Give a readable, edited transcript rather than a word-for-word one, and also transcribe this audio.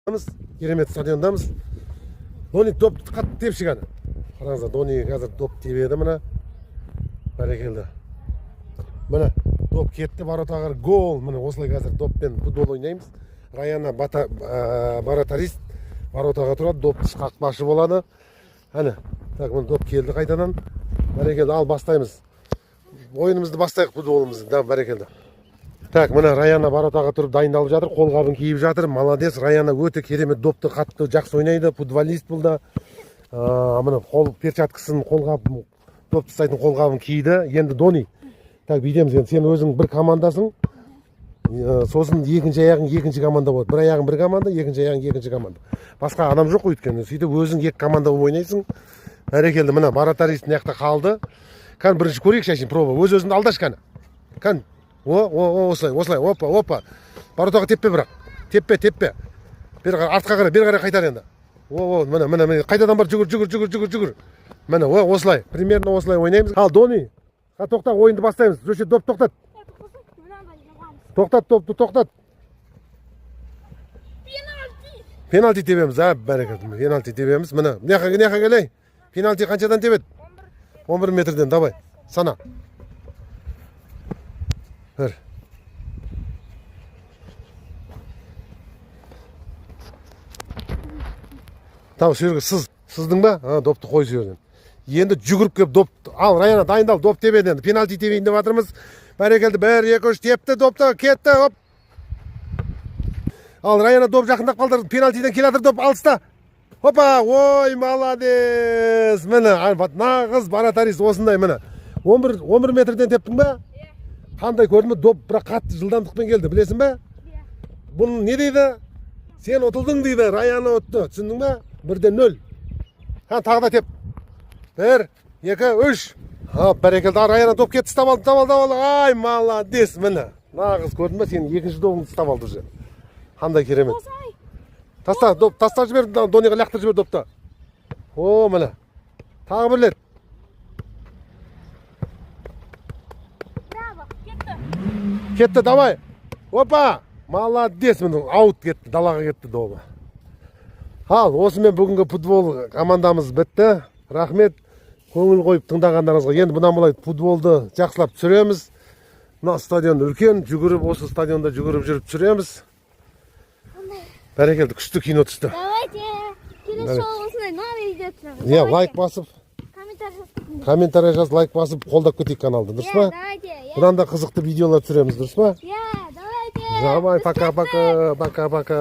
Керемет стадиондамыз. Дони доп қатты теп шығады. Қараңыздар, Дони қазір доп тебеді мына. Бәрекелді. Мына доп кетті, воротаға гол. Мына осылай қазір доппен футбол ойнаймыз. Раяна Баратарист воротаға тұрады, допты қақпашы болады. Әне, так, мына доп келді қайтадан. Бәрекелді, ал бастаймыз. Ойынымызды бастайық, футболымызды. Да, бәрекелді. Так, мына Раяна воротаға тұрып дайындалып жатыр, қолғабын киіп жатыр. Молодец, Раяна өте керемет допты қатты жақсы ойнайды, футболист бұл да. Мына қол перчаткасын, қолғап допты ұстайтын қолғабын киді. Енді Дони. Так, бүйтеміз енді. Сен өзің бір командасың. Сосын екінші аяғың екінші команда болады. Бір аяғың бір команда, екінші аяғың екінші команда. Басқа адам жоқ өйткені. Сөйтіп өзің екі команда болып ойнайсың. Бәрекелді, мына Баратарист мына жақта қалды. Кән бірінші көрейік шашын, проба. Өз-өзіңді алдаш кәні. Кән. Осылай, опа. Баратаға теппе бірақ. Теппе. Артқа қарай, бері қарай қайтар енді. Міне, қайтадан бар, жүгір. Міне, осылай. Примерно осылай ойнаймыз. Ал, Дони. Тоқта, ойынды бастаймыз. Жошы, доп тоқтат. Тоқтат. Пенальти тебеміз, бәрекелді. Пенальти тебеміз. Міне, неқа келей. Пенальти қаншадан тебеді? 11 метрден, давай. Сана. Бір. Тау, сүйерге сыздың ба? Допты қой сүйерден. Енді жүгіріп кеп допты. Ал, Раяна, дайындал, доп тебеді енді. Пенальти тебейін деп жатырмыз. Бәрекелді, 1-2-3 тепті, допты, кетті, оп. Ал, Раяна доп жақындап қалды, пенальтиден келатыр доп алыста. Опа, ой, молодец. Міне, нағыз Баратарист осындай, міне. 11 метрден тептің ба? Қандай көрдің бе? Доп бірақ қатты жылдамдықпен келді, білесің бе? Бұл не дейді? Сен ұтылдың дейді, Раяна ұтты, түсіндің бе? 1-0. Тағы да теп. 1, 2, 3. Бәрекелді, Раяна доп кетті, ұстап алды. Ай, молодец, міне. Нағыз көрдің бе? Сен екінші добыңды ұстап алды уже. Қандай керемет. Таста жібер, Дониға лақтыр жібер допта. О, міне. Тағы бірлет. Кетті, давай. Опа, молодец, міне. Аут кетті, далаға кетті добы. Ал, осымен бүгінгі футбол командамыз бітті. Рахмет. Көңіл қойып тыңдағандарыңызға. Енді бұдан былай футболды жақсылап түсіреміз. Мына стадион үлкен, жүгіріп, осы стадионда жүгіріп жүріп түсіреміз. Бәрекелді, күшті кино түсті. Давайте, келесі жолы осындай новый видео түсіреміз. Иә, лайк басып, комментарий жаз, лайк басып, қолдап кетейік каналды, дұрыс па? Бұдан да қызықты видеолар түсіреміз, дұрыс па? Иә, давайте. Давай, пока-пока.